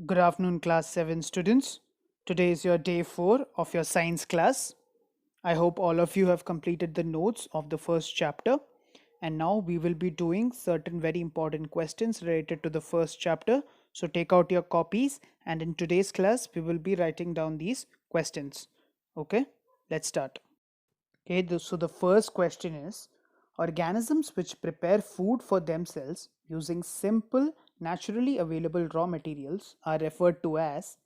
Good afternoon, class 7 students. Today is your day 4 of your science class. I hope all of you have completed the notes of the first chapter. And now we will be doing certain very important questions related to the first chapter. So take out your copies, and in today's class, we will be writing down these questions. Okay, let's start. Okay, so the first question is, organisms which prepare food for themselves using simple, naturally available raw materials are referred to as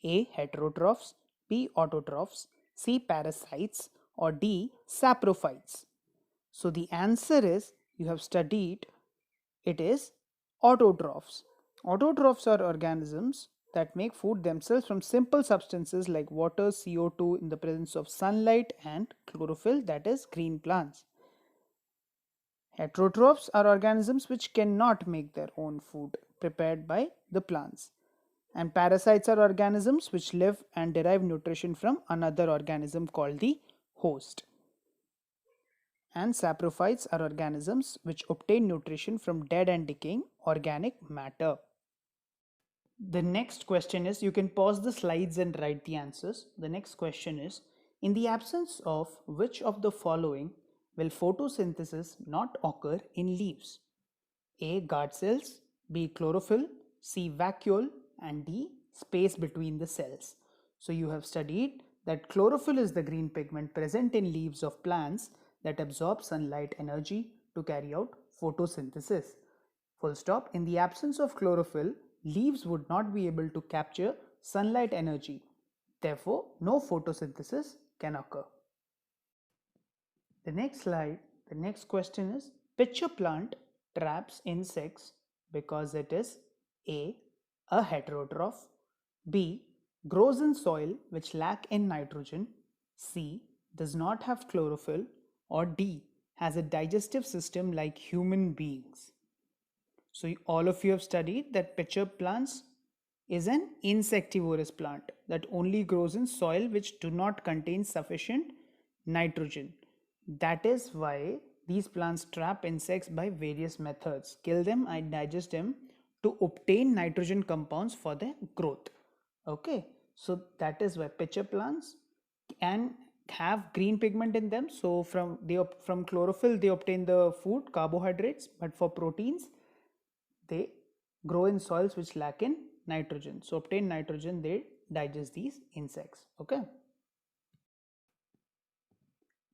A. Heterotrophs, B. Autotrophs, C. Parasites, or D. Saprophytes. So the answer is, you have studied, it is autotrophs. Autotrophs are organisms that make food themselves from simple substances like water, CO2 in the presence of sunlight, and chlorophyll, that is green plants. Heterotrophs are organisms which cannot make their own food prepared by the plants. And parasites are organisms which live and derive nutrition from another organism called the host. And saprophytes are organisms which obtain nutrition from dead and decaying organic matter. The next question is, you can pause the slides and write the answers. The next question is, in the absence of which of the following will photosynthesis not occur in leaves? A. Guard cells, B. Chlorophyll, C. Vacuole, and D. Space between the cells. So you have studied that chlorophyll is the green pigment present in leaves of plants that absorb sunlight energy to carry out photosynthesis. Full stop. In the absence of chlorophyll, leaves would not be able to capture sunlight energy. Therefore, no photosynthesis can occur. The next question is, pitcher plant traps insects because it is A. a heterotroph, B. grows in soil which lack in nitrogen, C. does not have chlorophyll, or D. has a digestive system like human beings. So all of you have studied that pitcher plants is an insectivorous plant that only grows in soil which do not contain sufficient nitrogen. That is why these plants trap insects by various methods, kill them and digest them to obtain nitrogen compounds for their growth. Okay, so that is why pitcher plants can have green pigment in them. So from chlorophyll they obtain the food carbohydrates, but for proteins they grow in soils which lack in nitrogen. So obtain nitrogen, they digest these insects. Okay.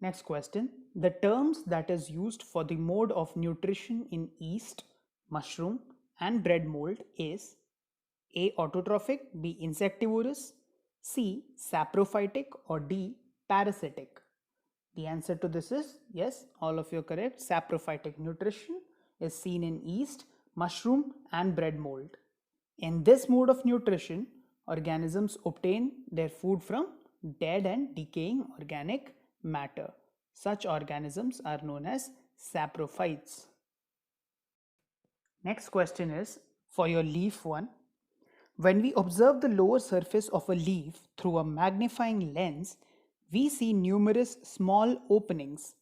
Next question. The terms that is used for the mode of nutrition in yeast, mushroom, and bread mold is A. Autotrophic, B. Insectivorous, C. Saprophytic, or D. Parasitic. The answer to this is yes, all of you are correct. Saprophytic nutrition is seen in yeast, mushroom, and bread mold. In this mode of nutrition, organisms obtain their food from dead and decaying organic matter. Such organisms are known as saprophytes. Next question is for your leaf one. When we observe the lower surface of a leaf through a magnifying lens, we see numerous small openings.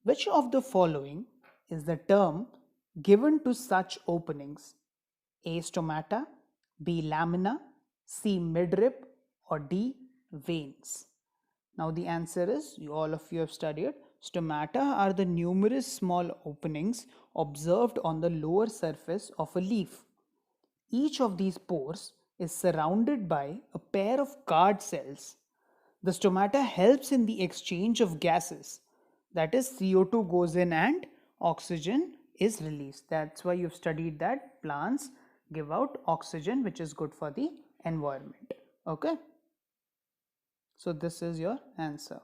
Which of the following is the term given to such openings? A. Stomata, B. Lamina, C. Midrib, or D. Veins. Now the answer is, all of you have studied, stomata are the numerous small openings observed on the lower surface of a leaf. Each of these pores is surrounded by a pair of guard cells. The stomata helps in the exchange of gases. That is, CO2 goes in and oxygen is released. That's why you've studied that plants give out oxygen, which is good for the environment. Okay. So this is your answer.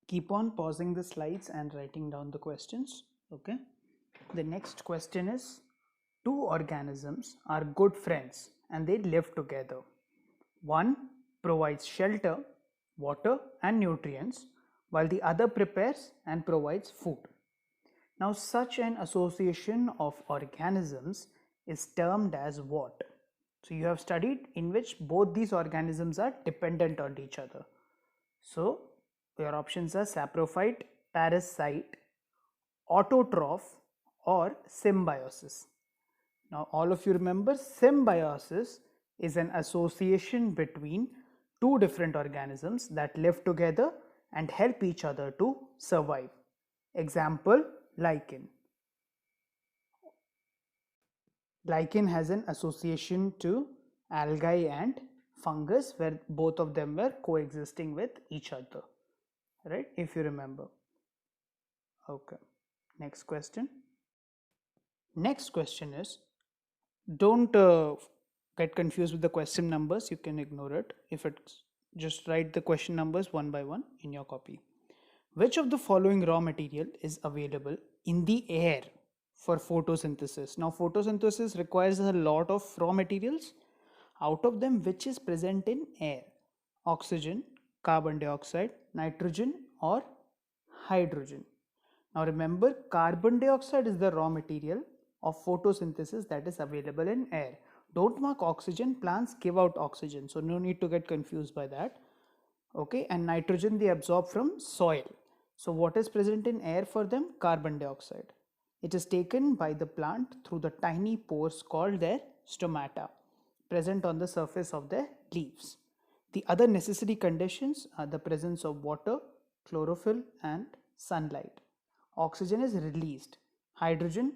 Keep on pausing the slides and writing down the questions. Okay. The next question is, two organisms are good friends and they live together. One provides shelter, water, and nutrients, while the other prepares and provides food. Now, such an association of organisms is termed as what? So, you have studied in which both these organisms are dependent on each other. So, your options are saprophyte, parasite, autotroph, or symbiosis. Now, all of you remember symbiosis is an association between two different organisms that live together and help each other to survive. Example, lichen. Lichen has an association to algae and fungus where both of them were coexisting with each other, right? If you remember. Okay. Next question. Next question is, don't get confused with the question numbers. You can ignore it. If it's just write the question numbers one by one in your copy. Which of the following raw material is available in the air for photosynthesis? Now, photosynthesis requires a lot of raw materials. Out of them, which is present in air? Oxygen, carbon dioxide, nitrogen, or hydrogen? Now remember, carbon dioxide is the raw material of photosynthesis that is available in air. Don't mark oxygen, plants give out oxygen, so no need to get confused by that. Okay, and nitrogen they absorb from soil. So what is present in air for them? Carbon dioxide. It is taken by the plant through the tiny pores called their stomata, present on the surface of their leaves. The other necessary conditions are the presence of water, chlorophyll, and sunlight. Oxygen is released. Hydrogen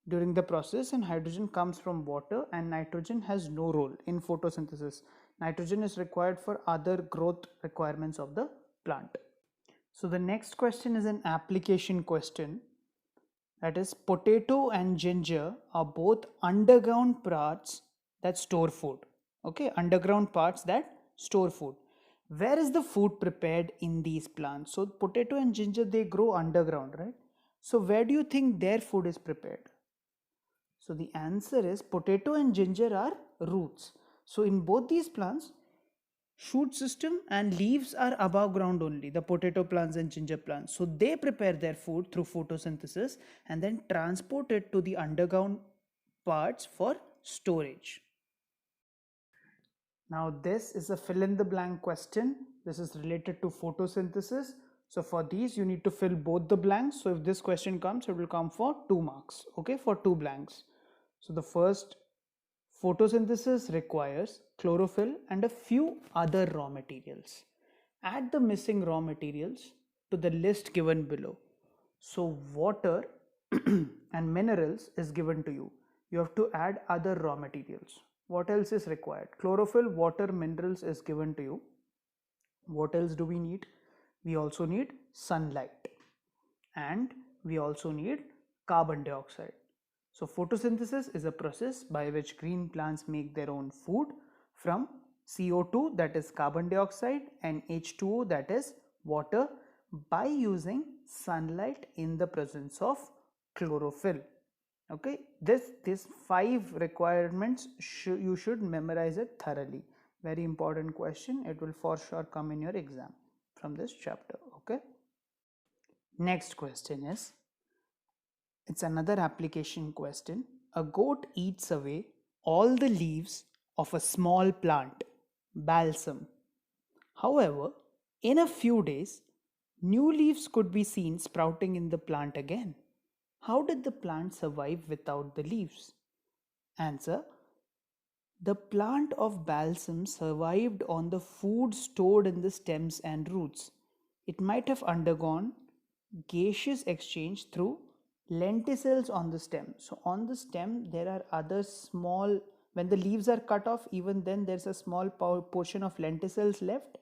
during the process, and hydrogen comes from water, and nitrogen has no role in photosynthesis. Nitrogen is required for other growth requirements of the plant. So the next question is an application question. That is, potato and ginger are both underground parts that store food. Okay, underground parts that store food. Where is the food prepared in these plants? So potato and ginger, they grow underground, right? So where do you think their food is prepared? So the answer is potato and ginger are roots. So in both these plants, shoot system and leaves are above ground only, the potato plants and ginger plants. So they prepare their food through photosynthesis and then transport it to the underground parts for storage. Now this is a fill in the blank question. This is related to photosynthesis. So for these you need to fill both the blanks. So if this question comes, it will come for 2 marks, okay, for 2 blanks. So the first, photosynthesis requires chlorophyll and a few other raw materials. Add the missing raw materials to the list given below. So water and minerals is given to you. You have to add other raw materials. What else is required? Chlorophyll, water, minerals is given to you. What else do we need? We also need sunlight, and we also need carbon dioxide. So photosynthesis is a process by which green plants make their own food from CO2, that is carbon dioxide, and H2O, that is water, by using sunlight in the presence of chlorophyll. Okay, this 5 requirements you should memorize it thoroughly. Very important question. It will for sure come in your exam from this chapter. Okay. Next question is, it's another application question. A goat eats away all the leaves of a small plant, balsam. However, in a few days, new leaves could be seen sprouting in the plant again. How did the plant survive without the leaves? Answer: the plant of balsam survived on the food stored in the stems and roots. It might have undergone gaseous exchange through lenticels on the stem. So on the stem there are other small, when the leaves are cut off, even then there's a small portion of lenticels left.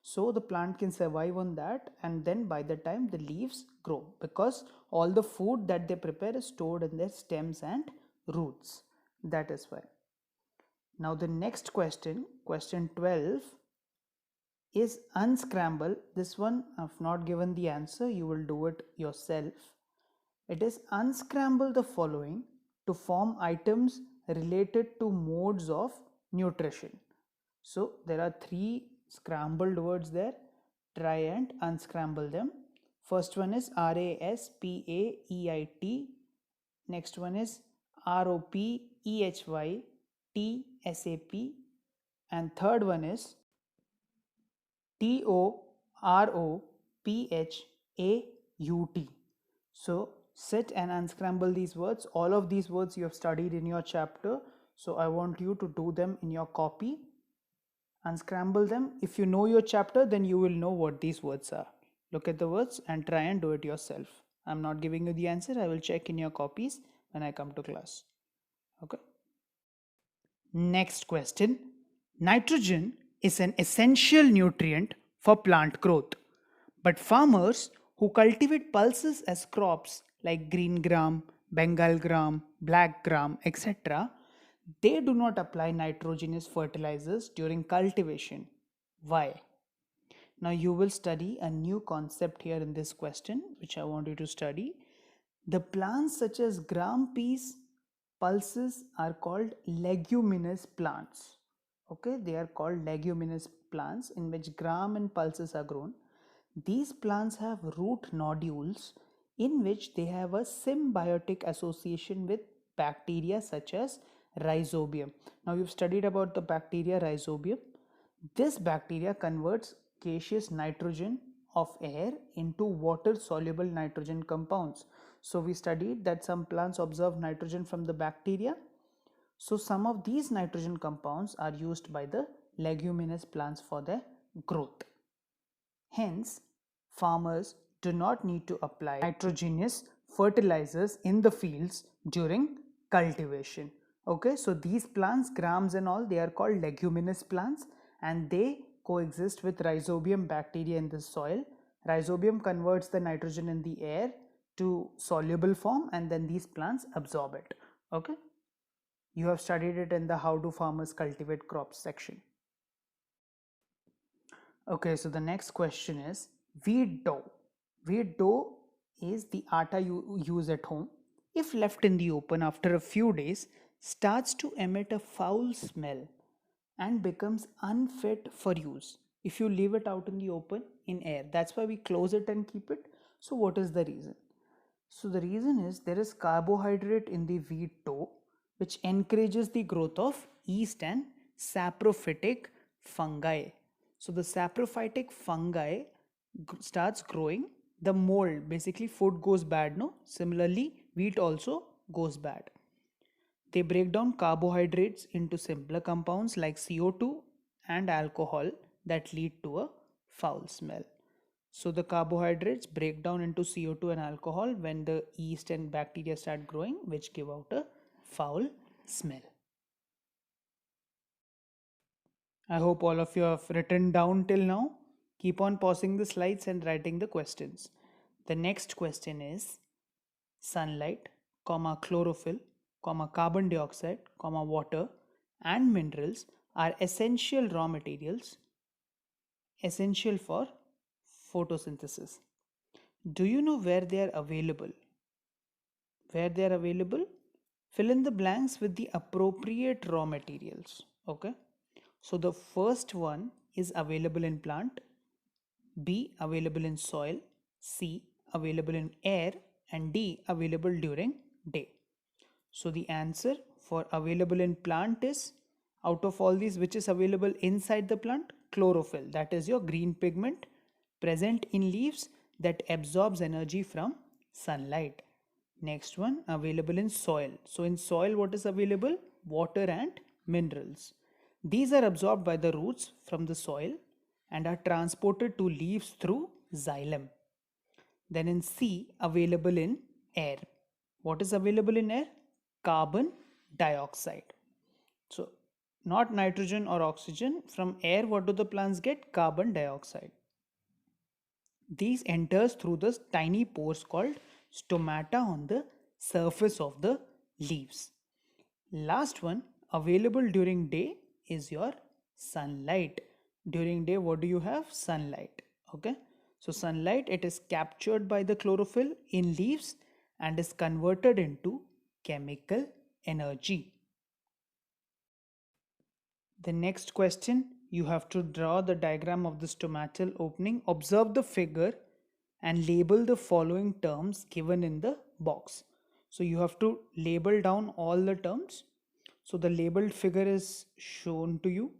So the plant can survive on that, and then by the time the leaves grow, because all the food that they prepare is stored in their stems and roots. That is why. Now the next question, question 12, is unscramble. This one I've not given the answer, you will do it yourself. It is unscramble the following to form items related to modes of nutrition. So there are 3 scrambled words there. Try and unscramble them. First one is RASPAEIT. Next one is ROPEHYTSAP. And third one is TOROPHAUT. So sit and unscramble these words. All of these words you have studied in your chapter. So I want you to do them in your copy, unscramble them. If you know your chapter, then you will know what these words are. Look at the words and try and do it yourself. I'm not giving you the answer. I will check in your copies when I come to class. Okay. Next question. Nitrogen is an essential nutrient for plant growth. But farmers who cultivate pulses as crops like green gram, Bengal gram, black gram, etc., they do not apply nitrogenous fertilizers during cultivation. Why? Now you will study a new concept here in this question, which I want you to study. The plants such as gram peas, pulses are called leguminous plants. Okay, they are called leguminous plants in which gram and pulses are grown. These plants have root nodules in which they have a symbiotic association with bacteria such as rhizobium. Now you've studied about the bacteria rhizobium. This bacteria converts gaseous nitrogen of air into water soluble nitrogen compounds. So we studied that some plants absorb nitrogen from the bacteria. So some of these nitrogen compounds are used by the leguminous plants for their growth. Hence, farmers do not need to apply nitrogenous fertilizers in the fields during cultivation. Okay, so these plants, grams and all, they are called leguminous plants and they coexist with rhizobium bacteria in the soil. Rhizobium converts the nitrogen in the air to soluble form and then these plants absorb it. Okay, you have studied it in the how do farmers cultivate crops section. Okay, so the next question is wheat dough. Wheat dough is the atta you use at home. If left in the open after a few days, starts to emit a foul smell and becomes unfit for use. If you leave it out in the open in air, that's why we close it and keep it. So what is the reason? So the reason is there is carbohydrate in the wheat dough which encourages the growth of yeast and saprophytic fungi. So the saprophytic fungi starts growing. The mold, basically food goes bad, no? Similarly, wheat also goes bad. They break down carbohydrates into simpler compounds like CO2 and alcohol that lead to a foul smell. So the carbohydrates break down into CO2 and alcohol when the yeast and bacteria start growing, which give out a foul smell. I hope all of you have written down till now. Keep on pausing the slides and writing the questions. The next question is sunlight, comma chlorophyll, comma carbon dioxide, comma water and minerals are essential raw materials essential for photosynthesis. Do you know where they are available? Where they are available? Fill in the blanks with the appropriate raw materials. Okay. So the first one is available in plant, B available in soil, C available in air, and D available during day. So the answer for available in plant is, out of all these, which is available inside the plant? Chlorophyll. That is your green pigment present in leaves that absorbs energy from sunlight. Next one, available in soil. So in soil, what is available? Water and minerals. These are absorbed by the roots from the soil and are transported to leaves through xylem. Then in C, available in air. What is available in air? Carbon dioxide. So not nitrogen or oxygen. From air, what do the plants get? Carbon dioxide. These enters through the tiny pores called stomata on the surface of the leaves. Last one, available during day, is your sunlight. During day, what do you have? Sunlight. Okay. So sunlight, it is captured by the chlorophyll in leaves and is converted into chemical energy. The next question, you have to draw the diagram of the stomatal opening. Observe the figure and label the following terms given in the box. So you have to label down all the terms. So the labeled figure is shown to you,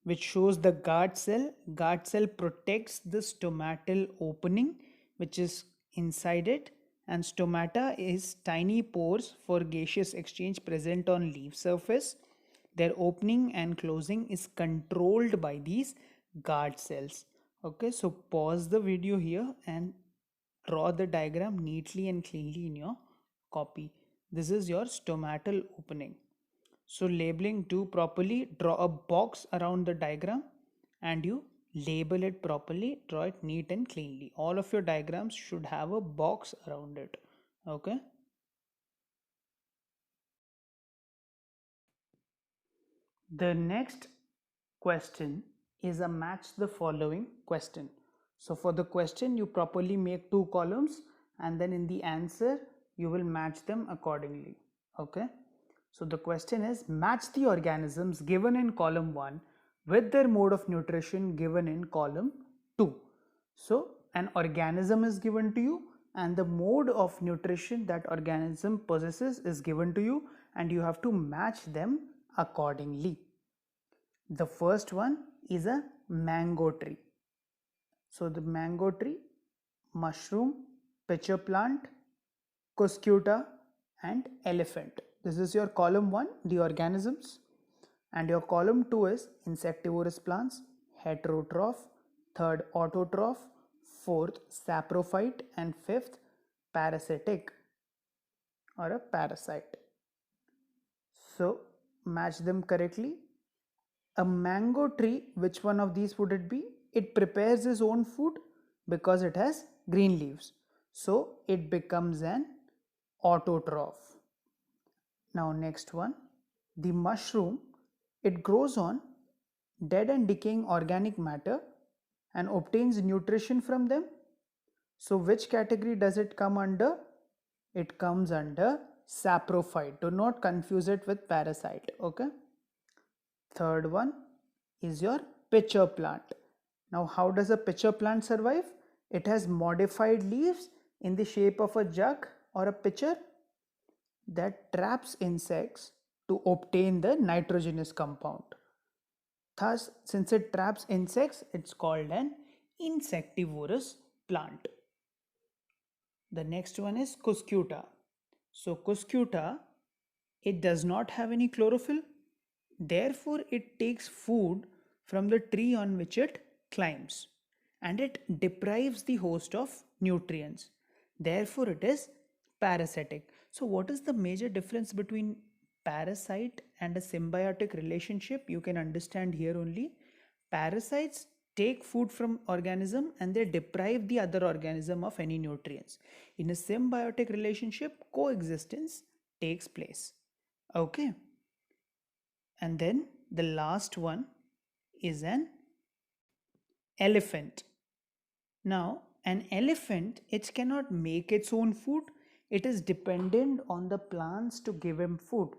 which shows the guard cell. Guard cell protects the stomatal opening which is inside it, and stomata is tiny pores for gaseous exchange present on leaf surface. Their opening and closing is controlled by these guard cells. Okay, so pause the video here and draw the diagram neatly and cleanly in your copy. This is your stomatal opening. So labeling, do properly, draw a box around the diagram and you label it properly, draw it neat and cleanly. All of your diagrams should have a box around it. Okay. The next question is a match the following question. So for the question, you properly make two columns and then in the answer, you will match them accordingly. Okay. So the question is match the organisms given in column 1 with their mode of nutrition given in column 2. So an organism is given to you and the mode of nutrition that organism possesses is given to you and you have to match them accordingly. The first one is a mango tree. So the mango tree, mushroom, pitcher plant, cuscuta and elephant. This is your column 1, the organisms, and your column 2 is insectivorous plants, heterotroph, third autotroph, fourth saprophyte and fifth parasitic or a parasite. So match them correctly. A mango tree, which one of these would it be? It prepares its own food because it has green leaves. So it becomes an autotroph. Now next one, the mushroom, it grows on dead and decaying organic matter and obtains nutrition from them. So which category does it come under? It comes under saprophyte. Do not confuse it with parasite. Okay. Third one is your pitcher plant. Now how does a pitcher plant survive? It has modified leaves in the shape of a jug or a pitcher that traps insects to obtain the nitrogenous compound. Thus, since it traps insects, it's called an insectivorous plant. The next one is cuscuta. So cuscuta, it does not have any chlorophyll. Therefore, it takes food from the tree on which it climbs and it deprives the host of nutrients. Therefore, it is parasitic. So, what is the major difference between parasite and a symbiotic relationship? You can understand here only. Parasites take food from organism and they deprive the other organism of any nutrients. In a symbiotic relationship, coexistence takes place. Okay. And then the last one is an elephant. Now, an elephant, it cannot make its own food. It is dependent on the plants to give him food.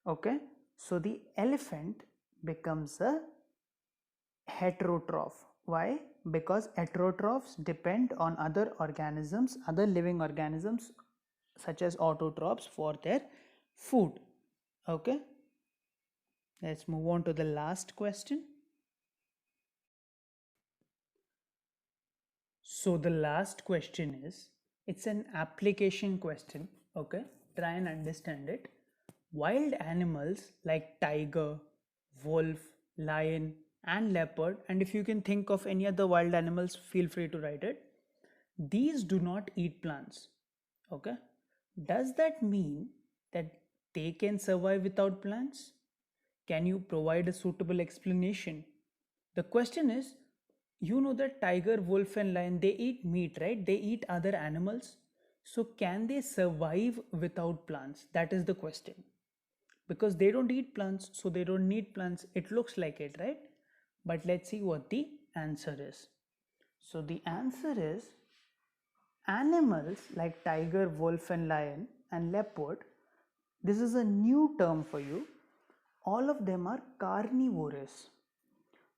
Okay. So the elephant becomes a heterotroph. Why? Because heterotrophs depend on other organisms, other living organisms such as autotrophs for their food. Okay. Let's move on to the last question. So the last question is, it's an application question. Okay, try and understand it. Wild animals like tiger, wolf, lion and leopard, and if you can think of any other wild animals, feel free to write it. These do not eat plants. Okay, does that mean that they can survive without plants? Can you provide a suitable explanation? The question is, you know that tiger, wolf and lion, they eat meat, right? They eat other animals. So can they survive without plants? That is the question. Because they don't eat plants, so they don't need plants. It looks like it, right? But let's see what the answer is. So the answer is animals like tiger, wolf and lion and leopard, this is a new term for you. All of them are carnivorous.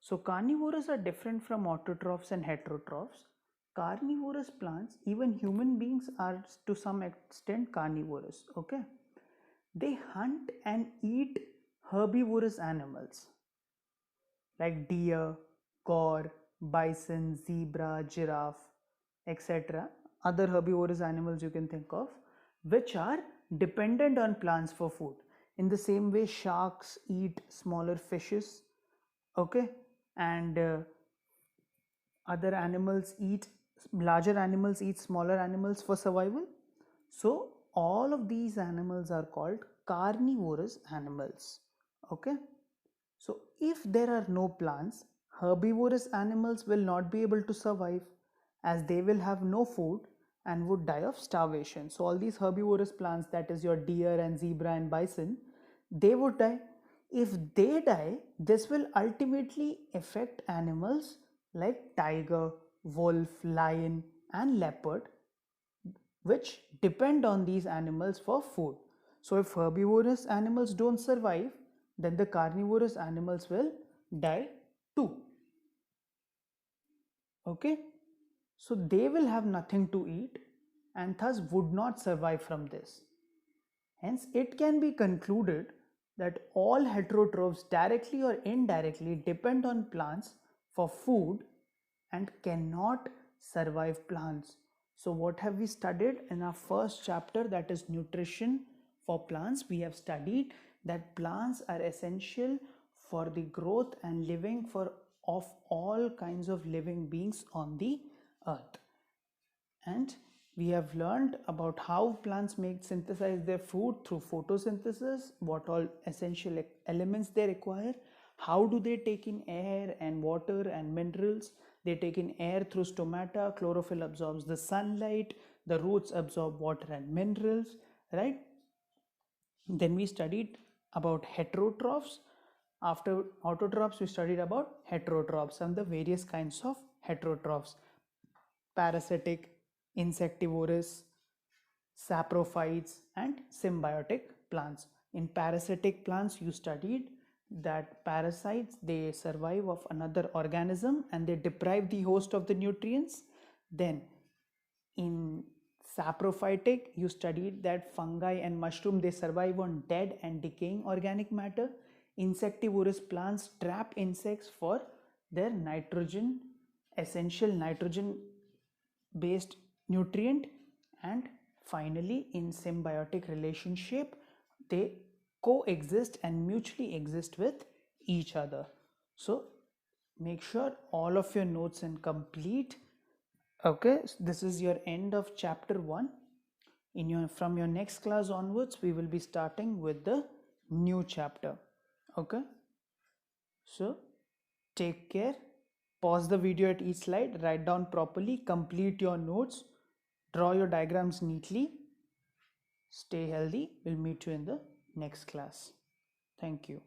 So carnivores are different from autotrophs and heterotrophs. Carnivorous plants, even human beings are to some extent carnivorous. Okay, they hunt and eat herbivorous animals like deer, gaur, bison, zebra, giraffe, etc. other herbivorous animals you can think of, which are dependent on plants for food. In the same way, sharks eat smaller fishes, okay, and other animals eat larger animals eat smaller animals for survival. So all of these animals are called carnivorous animals. Okay, so if there are no plants, herbivorous animals will not be able to survive, as they will have no food and would die of starvation. So all these herbivorous plants, that is your deer and zebra and bison, they would die. If they die, this will ultimately affect animals like tiger, wolf, lion, and leopard, which depend on these animals for food. So if herbivorous animals don't survive, then the carnivorous animals will die too. Okay, so they will have nothing to eat and thus would not survive from this. Hence, it can be concluded that all heterotrophs directly or indirectly depend on plants for food and cannot survive plants. So, what have we studied in our first chapter, that is nutrition for plants? We have studied that plants are essential for the growth and living of all kinds of living beings on the earth. And we have learned about how plants synthesize their food through photosynthesis, what all essential elements they require, how do they take in air and water and minerals. They take in air through stomata, chlorophyll absorbs the sunlight, the roots absorb water and minerals, right? Then we studied about heterotrophs. After autotrophs, we studied about heterotrophs and the various kinds of heterotrophs: parasitic, insectivorous, saprophytes, and symbiotic plants. In parasitic plants, you studied that parasites, they survive of another organism and they deprive the host of the nutrients. Then in saprophytic, you studied that fungi and mushroom, they survive on dead and decaying organic matter. Insectivorous plants trap insects for their nitrogen, essential nitrogen based nutrient. And finally, in symbiotic relationship, they coexist and mutually exist with each other. So make sure all of your notes are complete. Okay, so this is your end of chapter 1. From your next class onwards, we will be starting with the new chapter. Okay, so take care. Pause the video at each slide, write down properly, complete your notes, draw your diagrams neatly. Stay healthy. We'll meet you in the next class. Thank you.